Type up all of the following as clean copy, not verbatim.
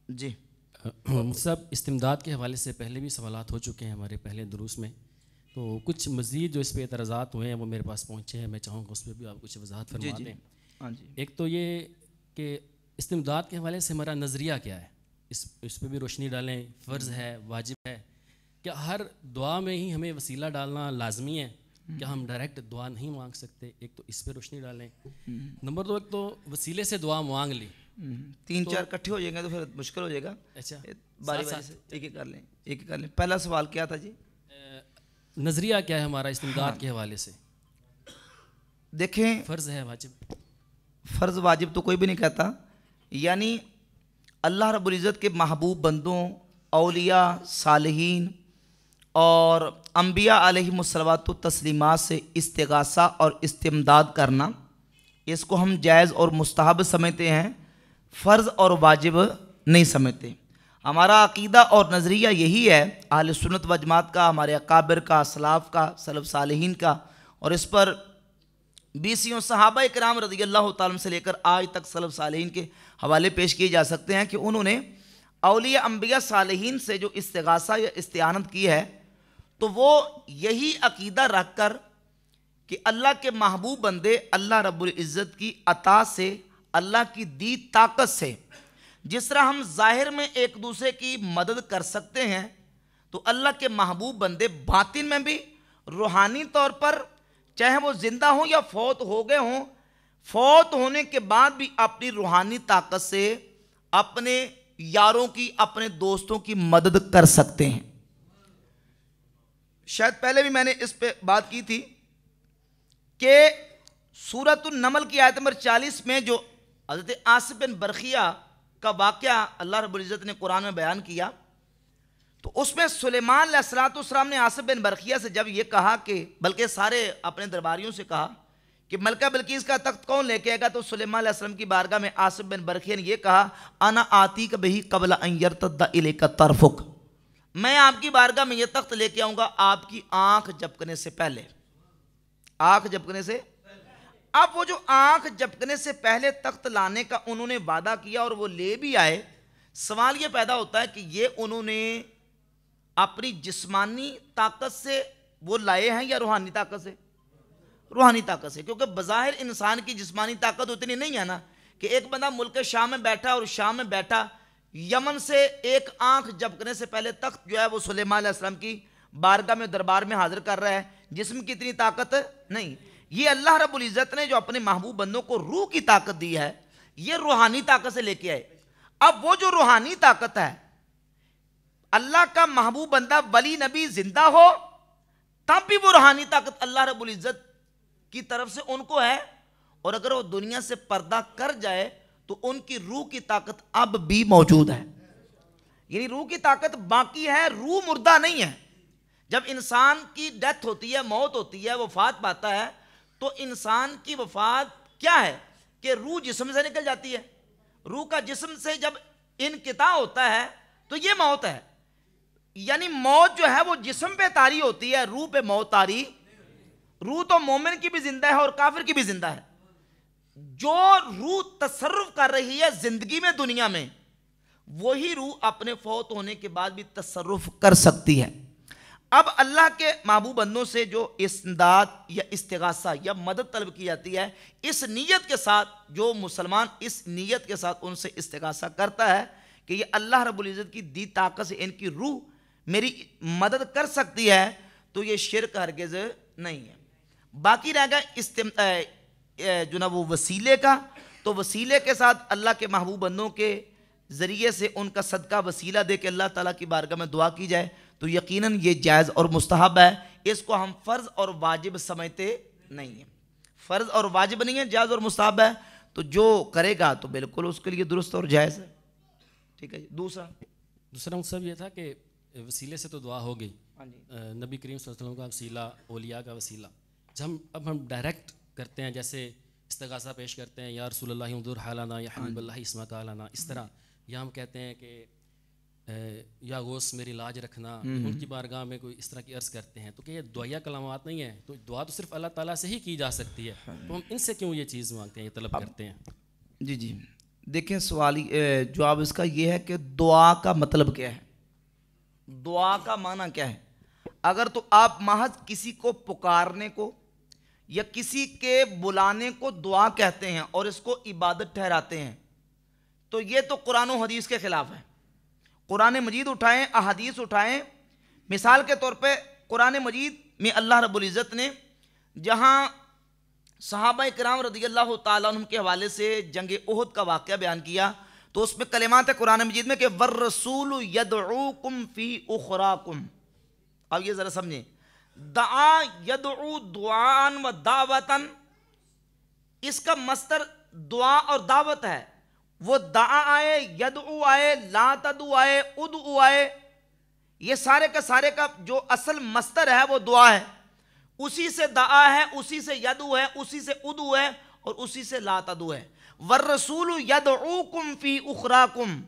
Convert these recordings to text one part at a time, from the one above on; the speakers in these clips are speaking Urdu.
جی صاحب استمداد کے حوالے سے پہلے بھی سوالات ہو چکے ہیں ہمارے پہلے دروس میں، تو کچھ مزید جو اس پہ اعتراضات ہوئے ہیں وہ میرے پاس پہنچے ہیں، میں چاہوں گا اس پہ بھی آپ کچھ وضاحت جی فرما جی دیں۔ ہاں جی ایک تو یہ کہ استمداد کے حوالے سے ہمارا نظریہ کیا ہے، اس پہ بھی روشنی ڈالیں، فرض ہے، واجب ہے، کیا ہر دعا میں ہی ہمیں وسیلہ ڈالنا لازمی ہے؟ کیا ہم ڈائریکٹ دعا نہیں مانگ سکتے؟ ایک تو اس پہ روشنی ڈالیں۔ نمبر دو، ایک تو وسیلے سے دعا مانگ لی، تین چار اکٹھے ہو جائیں گے تو پھر مشکل ہو جائے گا، اچھا باری باری سے ایک ایک کر لیں۔ پہلا سوال کیا تھا جی؟ نظریہ کیا ہے ہمارا استمداد کے حوالے سے؟ دیکھیں فرض ہے، واجب؟ فرض واجب تو کوئی بھی نہیں کہتا، یعنی اللہ رب العزت کے محبوب بندوں، اولیاء، صالحین اور انبیاء علیہم الصلوات و تسلیمات سے استغاثہ اور استمداد کرنا، اس کو ہم جائز اور مستحب سمجھتے ہیں، فرض اور واجب نہیں سمجھتے۔ ہمارا عقیدہ اور نظریہ یہی ہے اہل سنت و جماعت کا، ہمارے اکابر کا، اسلاف کا، سلف صالحین کا، اور اس پر بیسیوں صحابہ کرام رضی اللہ تعالیٰ عنہ سے لے کر آج تک سلف صالحین کے حوالے پیش کیے جا سکتے ہیں کہ انہوں نے اولیاء، انبیاء، صالحین سے جو استغاثہ یا استعانت کی ہے تو وہ یہی عقیدہ رکھ کر کہ اللہ کے محبوب بندے اللہ رب العزت کی عطا سے، اللہ کی دی طاقت سے جس طرح ہم ظاہر میں ایک دوسرے کی مدد کر سکتے ہیں، تو اللہ کے محبوب بندے باطن میں بھی روحانی طور پر، چاہے وہ زندہ ہوں یا فوت ہو گئے ہوں، فوت ہونے کے بعد بھی اپنی روحانی طاقت سے اپنے یاروں کی، اپنے دوستوں کی مدد کر سکتے ہیں۔ شاید پہلے بھی میں نے اس پہ بات کی تھی کہ سورۃ النمل کی آیت نمبر 40 میں جو حضرت عاصب بن برخیہ کا واقعہ اللہ رب العزت نے قرآن میں بیان کیا، تو اس میں سلیمان علیہ السلام نے عاصب بن برخیہ سے جب یہ کہا کہ، بلکہ سارے اپنے درباریوں سے کہا کہ ملکہ بلقیس کا تخت کون لے کے آئے گا، تو سلیمان علیہ السلام کی بارگاہ میں عاصب بن برخیہ نے یہ کہا انا آتیک بہ قبل ان یرتد الیک طرفک، میں آپ کی بارگاہ میں یہ تخت لے کے آؤں گا آپ کی آنکھ جھپکنے سے پہلے، آنکھ جھپکنے سے۔ اب وہ جو آنکھ جھپکنے سے پہلے تخت لانے کا انہوں نے وعدہ کیا اور وہ لے بھی آئے، سوال یہ پیدا ہوتا ہے کہ یہ انہوں نے اپنی جسمانی طاقت سے وہ لائے ہیں یا روحانی طاقت سے؟ روحانی طاقت سے، کیونکہ بظاہر انسان کی جسمانی طاقت اتنی نہیں ہے نا کہ ایک بندہ ملک شام میں بیٹھا اور شام میں بیٹھا یمن سے ایک آنکھ جھپکنے سے پہلے تخت جو ہے وہ سلیمان علیہ السلام کی بارگاہ میں، دربار میں حاضر کر رہا ہے، جسم کی اتنی طاقت نہیں۔ یہ اللہ رب العزت نے جو اپنے محبوب بندوں کو روح کی طاقت دی ہے، یہ روحانی طاقت سے لے کے آئے۔ اب وہ جو روحانی طاقت ہے، اللہ کا محبوب بندہ ولی نبی زندہ ہو تب بھی وہ روحانی طاقت اللہ رب العزت کی طرف سے ان کو ہے، اور اگر وہ دنیا سے پردہ کر جائے تو ان کی روح کی طاقت اب بھی موجود ہے، یعنی روح کی طاقت باقی ہے، روح مردہ نہیں ہے۔ جب انسان کی ڈیتھ ہوتی ہے، موت ہوتی ہے، وفات پاتا ہے، تو انسان کی وفات کیا ہے کہ روح جسم سے نکل جاتی ہے، روح کا جسم سے جب انقطاع ہوتا ہے تو یہ موت ہے، یعنی موت جو ہے وہ جسم پہ طاری ہوتی ہے، روح پہ موت طاری۔ روح تو مومن کی بھی زندہ ہے اور کافر کی بھی زندہ ہے، جو روح تصرف کر رہی ہے زندگی میں دنیا میں، وہی روح اپنے فوت ہونے کے بعد بھی تصرف کر سکتی ہے۔ اب اللہ کے محبوب بندوں سے جو استمداد یا استغاثہ یا مدد طلب کی جاتی ہے، اس نیت کے ساتھ، جو مسلمان اس نیت کے ساتھ ان سے استغاثہ کرتا ہے کہ یہ اللہ رب العزت کی دی طاقت سے ان کی روح میری مدد کر سکتی ہے، تو یہ شرک ہرگز نہیں ہے۔ باقی رہ گیا جو نا وہ وسیلے کا، تو وسیلے کے ساتھ اللہ کے محبوب بندوں کے ذریعے سے ان کا صدقہ وسیلہ دے کے اللہ تعالیٰ کی بارگاہ میں دعا کی جائے تو یقیناً یہ جائز اور مستحب ہے، اس کو ہم فرض اور واجب سمجھتے نہیں ہیں، فرض اور واجب نہیں ہے، جائز اور مستحب ہے، تو جو کرے گا تو بالکل اس کے لیے درست اور جائز ہے۔ ٹھیک ہے جی، دوسرا مطلب یہ تھا کہ وسیلے سے تو دعا ہو گئی، ہاں جی، نبی کریم صلی اللہ علیہ وسلم کا وسیلہ، اولیاء کا وسیلہ، اب ہم ڈائریکٹ کرتے ہیں، جیسے استغاثہ پیش کرتے ہیں یا رسول اللہ انظر حالنا یا حبیب اللہ اسمک لنا، اس طرح، یا ہم کہتے ہیں کہ یا غوث میری لاج رکھنا، ان کی بارگاہ میں کوئی اس طرح کی عرض کرتے ہیں، تو کہ یہ دعائیہ کلمات نہیں ہیں، تو دعا تو صرف اللہ تعالیٰ سے ہی کی جا سکتی ہے، تو ہم ان سے کیوں یہ چیز مانگتے ہیں، یہ طلب کرتے ہیں؟ جی جی، دیکھیں سوالی جواب اس کا یہ ہے کہ دعا کا مطلب کیا ہے، دعا کا معنی کیا ہے. اگر تو آپ محض کسی کو پکارنے کو یا کسی کے بلانے کو دعا کہتے ہیں اور اس کو عبادت ٹھہراتے ہیں تو یہ تو قرآن و حدیث کے خلاف ہے. قرآن مجید اٹھائیں، احادیث اٹھائیں. مثال کے طور پہ قرآن مجید میں اللہ رب العزت نے جہاں صحابہ کرام رضی اللہ تعالیٰ عنہ کے حوالے سے جنگ احد کا واقعہ بیان کیا تو اس میں کلمات ہے قرآن مجید میں کہ والرسول یدعوکم فی اخراکم. اب یہ ذرا سمجھیں، دعا یدعو دعان و دعوتن، اس کا مصدر دعا اور دعوت ہے. وہ دعا آئے، یدعو آئے، لا تدعو آئے، ادعو آئے، یہ سارے کا جو اصل مصدر ہے وہ دعا ہے. اسی سے دعا ہے، اسی سے یدعو ہے، اسی سے ادعو ہے اور اسی سے لا تدعو ہے. والرسول یدعوکم فی اخراکم،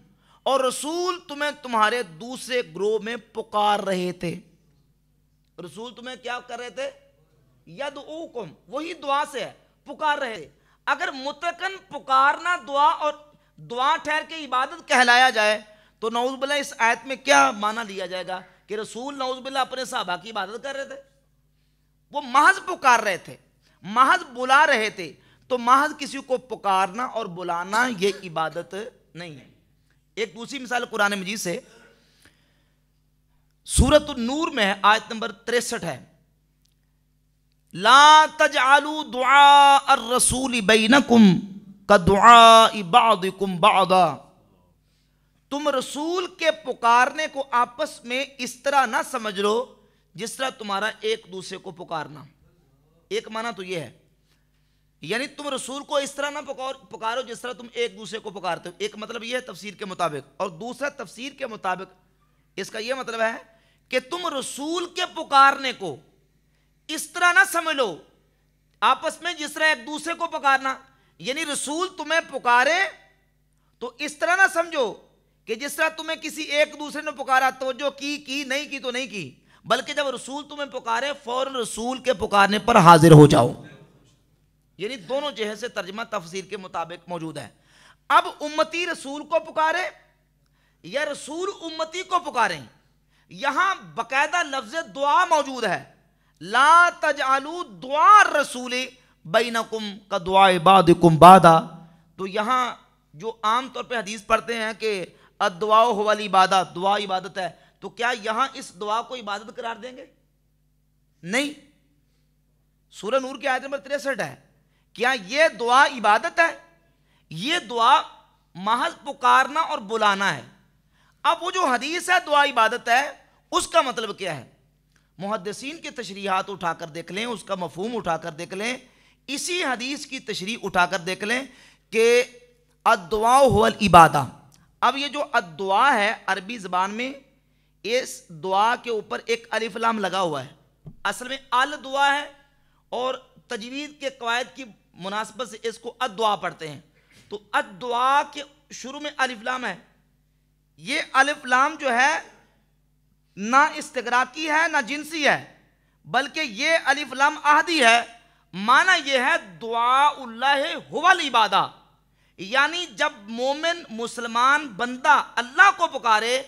اور رسول تمہیں تمہارے دوسرے گروہ میں پکار رہے تھے. رسول تمہیں کیا کر رہے تھے؟ یدعوکم، وہی دعا سے ہے، پکار رہے تھے. اگر مطلقاً پکارنا دعا اور دعا ٹھہر کے عبادت کہلایا جائے تو نعوذ باللہ اس آیت میں کیا معنی لیا جائے گا کہ رسول نعوذ باللہ اپنے صحابہ کی عبادت کر رہے تھے؟ وہ محض پکار رہے تھے، محض بلا رہے تھے. تو محض کسی کو پکارنا اور بلانا یہ عبادت نہیں ہے. ایک دوسری مثال قرآن مجید سے سورۃ النور میں ہے، آیت نمبر 63 ہے، لا تجعلوا دعاء الرسول بینکم کدعاء بعضکم بعضا. تم رسول کے پکارنے کو آپس میں اس طرح نہ سمجھ لو جس طرح تمہارا ایک دوسرے کو پکارنا. ایک معنی تو یہ ہے، یعنی تم رسول کو اس طرح نہ پکارو جس طرح تم ایک دوسرے کو پکارتے ہو. ایک مطلب یہ ہے تفسیر کے مطابق، اور دوسرا تفسیر کے مطابق اس کا یہ مطلب ہے کہ تم رسول کے پکارنے کو اس طرح نہ سمجھ لو آپس میں جس طرح ایک دوسرے کو پکارنا. یعنی رسول تمہیں پکارے تو اس طرح نہ سمجھو کہ جس طرح تمہیں کسی ایک دوسرے نے پکارا توجہ کی نہیں کی تو نہیں کی، بلکہ جب رسول تمہیں پکارے فوراً رسول کے پکارنے پر حاضر ہو جاؤ. یعنی دونوں جہت سے ترجمہ تفسیر کے مطابق موجود ہے. اب امتی رسول کو پکارے یا رسول امتی کو پکاریں، یہاں باقاعدہ لفظ دعا موجود ہے، لا تجعلوا دعاء الرسول بینکم کدعاء بعضکم بعضا. تو یہاں جو عام طور پہ حدیث پڑھتے ہیں کہ الدعاء هو العبادہ، دعا عبادت ہے، تو کیا یہاں اس دعا کو عبادت قرار دیں گے؟ نہیں. سورہ نور کی آیت نمبر 63 ہے. کیا یہ دعا عبادت ہے؟ یہ دعا محض پکارنا اور بلانا ہے. اب وہ جو حدیث ہے دعا عبادت ہے، اس کا مطلب کیا ہے؟ محدثین کی تشریحات اٹھا کر دیکھ لیں، اس کا مفہوم اٹھا کر دیکھ لیں، اسی حدیث کی تشریح اٹھا کر دیکھ لیں کہ الدعاء هو العبادہ. اب یہ جو الدعاء ہے عربی زبان میں اس دعا کے اوپر ایک الف لام لگا ہوا ہے، اصل میں الدعا ہے اور تجوید کے قواعد کی مناسبت سے اس کو الدعا پڑھتے ہیں. تو الدعا کے شروع میں الف لام ہے. یہ الف لام جو ہے نہ استغراقی ہے نہ جنسی ہے، بلکہ یہ الف لام عہدی ہے. معنی یہ ہے دعاء اللہ هو العبادہ، یعنی جب مومن مسلمان بندہ اللہ کو پکارے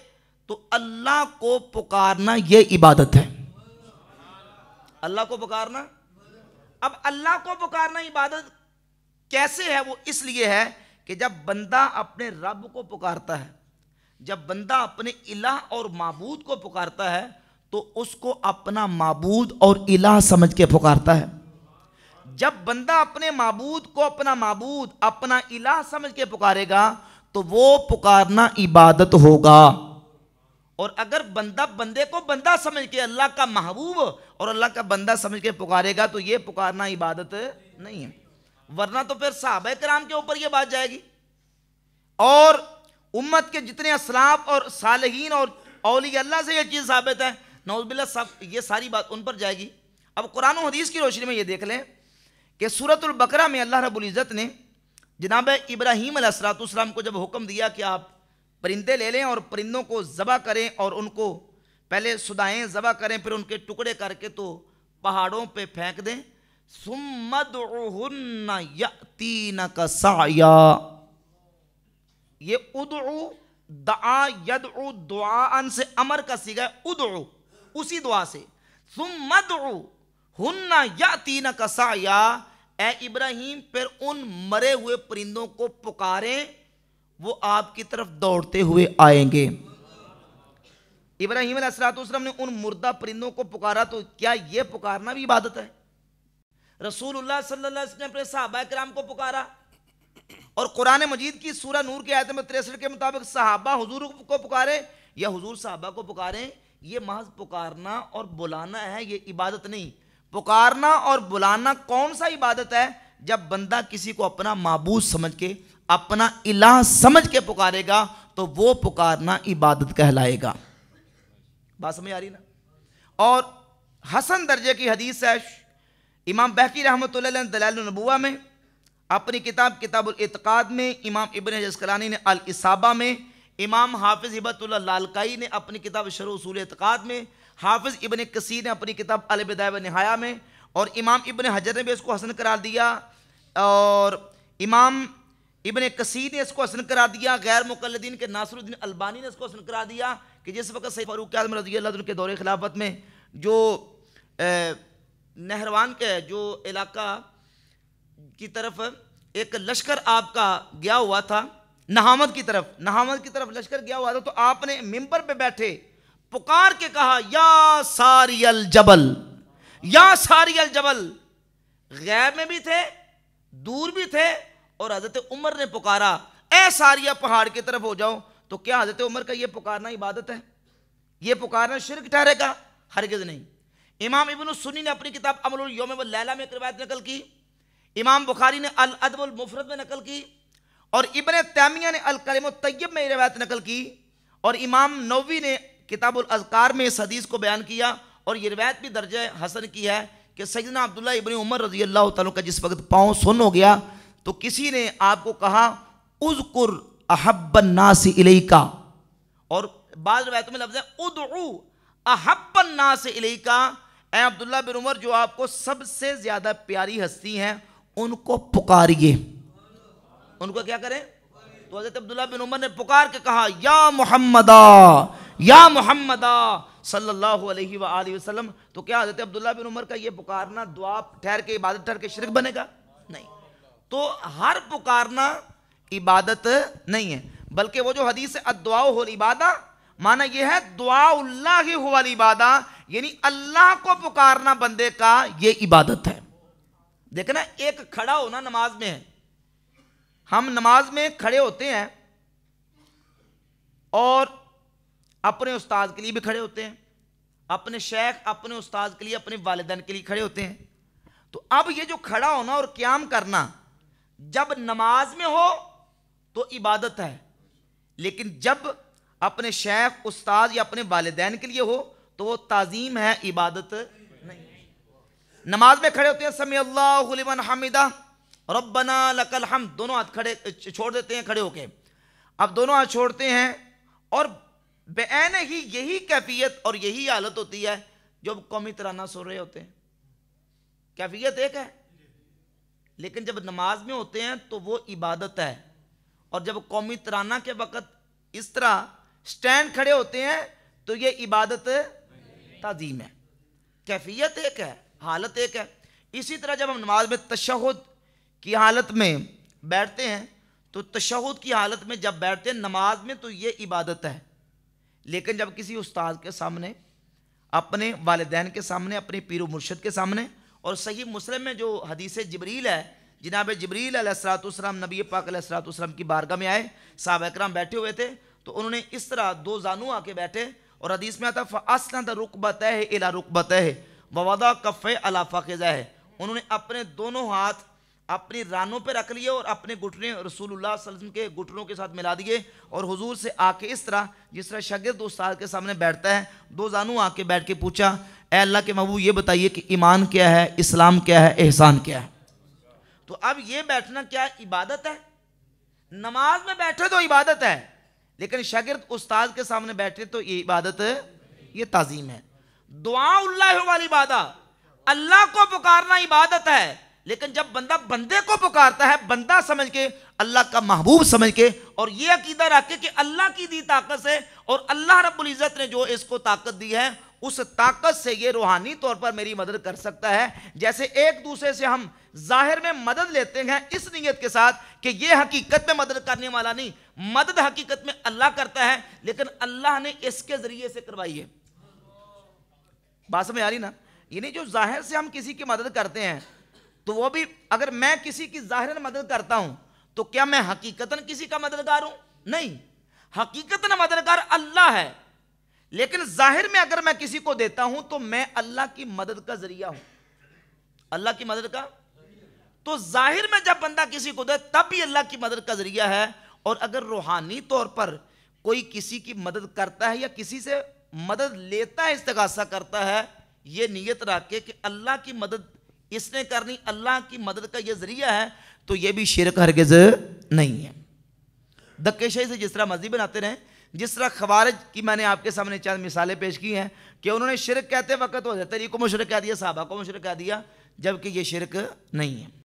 تو اللہ کو پکارنا یہ عبادت ہے. اللہ کو پکارنا. اب اللہ کو پکارنا عبادت کیسے ہے؟ وہ اس لیے ہے کہ جب بندہ اپنے رب کو پکارتا ہے، جب بندہ اپنے الہ اور معبود کو پکارتا ہے تو اس کو اپنا معبود اور الہ سمجھ کے پکارتا ہے. جب بندہ اپنے معبود کو اپنا معبود اپنا الہ سمجھ کے پکارے گا تو وہ پکارنا عبادت ہوگا. اور اگر بندہ بندے کو بندہ سمجھ کے اللہ کا محبوب اور اللہ کا بندہ سمجھ کے پکارے گا تو یہ پکارنا عبادت نہیں ہے. ورنہ تو پھر صحابہ کرام کے اوپر یہ بات جائے گی اور امت کے جتنے اسلاف اور صالحین اور اولیاء اللہ سے یہ چیز ثابت ہے، نعوذ باللہ سب یہ ساری بات ان پر جائے گی. اب قرآن و حدیث کی روشنی میں یہ دیکھ لیں کہ سورۃ البقرہ میں اللہ رب العزت نے جناب ابراہیم علیہ السلام کو جب حکم دیا کہ آپ پرندے لے لیں اور پرندوں کو ذبح کریں اور ان کو پہلے سدائیں ذبح کریں، پھر ان کے ٹکڑے کر کے تو پہاڑوں پہ پھینک دیں، ثم ادعوہن یأتینک سعیا. یہ ادعو دعا یدعو دعاءن سے امر کا صیغہ ہے، ادعو اسی دعا سے، ثم ادعو ہن یاتینک سعیا، اے ابراہیم پھر ان مرے ہوئے پرندوں کو پکاریں، وہ آپ کی طرف دوڑتے ہوئے آئیں گے۔ ابراہیم علیہ السلام نے ان مردہ پرندوں کو پکارا، تو کیا یہ پکارنا بھی عبادت ہے؟ رسول اللہ صلی اللہ علیہ وسلم نے اپنے صحابہ کرام کو پکارا، اور قرآن مجید کی سورہ نور کی آیت نمبر 63 کے مطابق صحابہ حضور کو پکارے یا حضور صحابہ کو پکاریں، یہ محض پکارنا اور بلانا ہے، یہ عبادت نہیں۔ پکارنا اور بلانا کون سا عبادت ہے؟ جب بندہ کسی کو اپنا معبود سمجھ کے، اپنا الہ سمجھ کے پکارے گا تو وہ پکارنا عبادت کہلائے گا۔ بات سمجھ آ رہی نا؟ اور حسن درجے کی حدیث ہے، امام بہقی رحمۃ اللہ علیہ دلائل النبوہ میں، اپنی کتاب الاعتقاد میں، امام ابن حجر اسقلانی نے الاصابہ میں، امام حافظ ہبۃ اللہ لالکائی نے اپنی کتاب شرح اصول اعتقاد میں، حافظ ابن کثیر نے اپنی کتاب البدایہ والنہایہ میں، اور امام ابن حجر نے بھی اس کو حسن قرار دیا، اور امام ابن کثیر نے اس کو حسن قرار دیا، غیر مقلدین کے ناصر الدین البانی نے اس کو حسن قرار دیا کہ جس وقت سید فاروق اعظم رضی اللہ عنہ کے دور خلافت میں جو نہروان کے جو علاقہ کی طرف ایک لشکر آپ کا گیا ہوا تھا، نہامد کی طرف لشکر گیا ہوا تھا، تو آپ نے ممبر پہ بیٹھے پکار کے کہا یا ساری الجبل، یا ساری الجبل، غیب میں بھی تھے دور بھی تھے، اور حضرت عمر نے پکارا اے ساریہ پہاڑ کی طرف ہو جاؤ، تو کیا حضرت عمر کا یہ پکارنا عبادت ہے؟ یہ پکارنا شرک ٹھہرے گا؟ ہرگز نہیں۔ امام ابن السنی نے اپنی کتاب عمل الیوم واللیلہ میں ایک روایت نقل کی، امام بخاری نے الادب المفرد میں نقل کی، اور ابن تیمیہ نے الکلم الطیب میں یہ روایت نقل کی، اور امام نووی نے کتاب الاذکار میں اس حدیث کو بیان کیا، اور یہ روایت بھی درجہ حسن کی ہے کہ سیدنا عبداللہ ابن عمر رضی اللہ تعالیٰ کا جس وقت پاؤں سن ہو گیا تو کسی نے آپ کو کہا اذکر احب الناس الیکا، اور بعض روایتوں میں لفظ ہے ادعو احب الناس الیکا، اے عبداللہ بن عمر جو آپ کو سب سے زیادہ پیاری ہستی ہیں ان کو پکاریے، ان کو کیا کریں؟ تو حضرت عبداللہ بن عمر نے پکار کے کہا یا محمدہ صلی اللہ علیہ وآلہ وسلم، تو کیا حضرت عبداللہ بن عمر کا یہ پکارنا دعا ٹھہر کے عبادت ٹھہر کے شرک بنے گا؟ نہیں۔ تو ہر پکارنا عبادت نہیں ہے، بلکہ وہ جو حدیث الدعاء هو العبادہ، معنی یہ ہے دعا اللہ هو العبادہ، یعنی اللہ کو پکارنا بندے کا یہ عبادت ہے۔ دیکھنا ایک کھڑا ہونا نماز میں ہے، ہم نماز میں کھڑے ہوتے ہیں اور اپنے استاد کے لیے بھی کھڑے ہوتے ہیں، اپنے شیخ اپنے استاد کے لیے اپنے والدین کے لیے کھڑے ہوتے ہیں، تو اب یہ جو کھڑا ہونا اور قیام کرنا جب نماز میں ہو تو عبادت ہے، لیکن جب اپنے شیخ استاد یا اپنے والدین کے لیے ہو تو وہ تعظیم ہے، عبادت نہیں۔ نماز میں کھڑے ہوتے ہیں سمیع اللہ لمن حمدہ ربنا لک الحمد، دونوں ہاتھ کھڑے چھوڑ دیتے ہیں کھڑے ہو کے، اب دونوں ہاتھ چھوڑتے ہیں، اور بعین ہی یہی کیفیت اور یہی حالت ہوتی ہے جب قومی ترانہ سن رہے ہوتے ہیں، کیفیت ایک ہے، لیکن جب نماز میں ہوتے ہیں تو وہ عبادت ہے، اور جب قومی ترانہ کے وقت اس طرح سٹینڈ کھڑے ہوتے ہیں تو یہ عبادت تعظیم ہے، کیفیت ایک ہے، حالت ایک ہے۔ اسی طرح جب ہم نماز میں تشہد کی حالت میں بیٹھتے ہیں تو تشہد کی حالت میں جب بیٹھتے ہیں نماز میں تو یہ عبادت ہے، لیکن جب کسی استاد کے سامنے، اپنے والدین کے سامنے، اپنے پیر و مرشد کے سامنے، اور صحیح مسلم میں جو حدیث جبریل ہے، جناب جبریل علیہ السلام نبی پاک علیہ السلام کی بارگاہ میں آئے، صحابہ کرام بیٹھے ہوئے تھے، تو انہوں نے اس طرح دو زانو آ کے بیٹھے، اور حدیث میں آتا فَأَسْنَدَ رُكْبَتَيْهِ إِلَى رُكْبَتَيْهِ وَوَضَعَ كَفَّيْهِ عَلَى فَخِذَيْهِ، انہوں نے اپنے دونوں ہاتھ اپنی رانوں پہ رکھ لیے اور اپنے گھٹنے رسول اللہ صلی اللہ علیہ وسلم کے گھٹنوں کے ساتھ ملا دیے، اور حضور سے آ کے اس طرح جس طرح شاگرد استاد کے سامنے بیٹھتا ہے، دو زانو آ کے بیٹھ کے پوچھا اے اللہ کے محبوب یہ بتائیے کہ ایمان کیا ہے، اسلام کیا ہے، احسان کیا ہے؟ تو اب یہ بیٹھنا کیا عبادت ہے؟ نماز میں بیٹھے تو عبادت ہے، لیکن شاگرد استاد کے سامنے بیٹھے تو یہ عبادت ہے، یہ تعظیم ہے۔ دعا اللہ والی عبادہ، اللہ کو پکارنا عبادت ہے، لیکن جب بندہ بندے کو پکارتا ہے، بندہ سمجھ کے اللہ کا محبوب سمجھ کے اور یہ عقیدہ رکھ کے کہ اللہ کی دی طاقت سے اور اللہ رب العزت نے جو اس کو طاقت دی ہے اس طاقت سے یہ روحانی طور پر میری مدد کر سکتا ہے. جیسے ایک دوسرے سے ہم ظاہر میں مدد لیتے ہیں اس نیت کے ساتھ کہ یہ حقیقت میں مدد کرنے والا نہیں, مدد حقیقت میں اللہ کرتا ہے لیکن اللہ نے اس کے ذریعے سے کروائی ہے. بات سمجھ آ رہی نا؟ یعنی جو ظاہر سے ہم کسی کی مدد کرتے ہیں تو وہ بھی اگر میں کسی کی ظاہر مدد کرتا ہوں تو کیا میں حقیقتاً کسی کا مددگار ہوں؟ نہیں, حقیقتاً مددگار اللہ ہے, لیکن ظاہر میں اگر میں کسی کو دیتا ہوں تو میں اللہ کی مدد کا ذریعہ ہوں. اللہ کی مدد کا تو ظاہر میں جب بندہ کسی کو دے تب بھی اللہ کی مدد کا ذریعہ ہے. اور اگر روحانی طور پر کوئی کسی کی مدد کرتا ہے یا کسی سے مدد لیتا ہے, استغاثہ کرتا ہے, یہ نیت رکھ کے کہ اللہ کی مدد اس نے کرنی, اللہ کی مدد کا یہ ذریعہ ہے, تو یہ بھی شرک ہرگز نہیں ہے. دکے شاہی سے جس طرح مرضی بناتے رہیں, جس طرح خوارج کی میں نے آپ کے سامنے چند مثالیں پیش کی ہیں کہ انہوں نے شرک کہتے وقت حضرت علی کو مشرک کہہ دیا, صحابہ کو مشرک کہہ دیا, جبکہ یہ شرک نہیں ہے.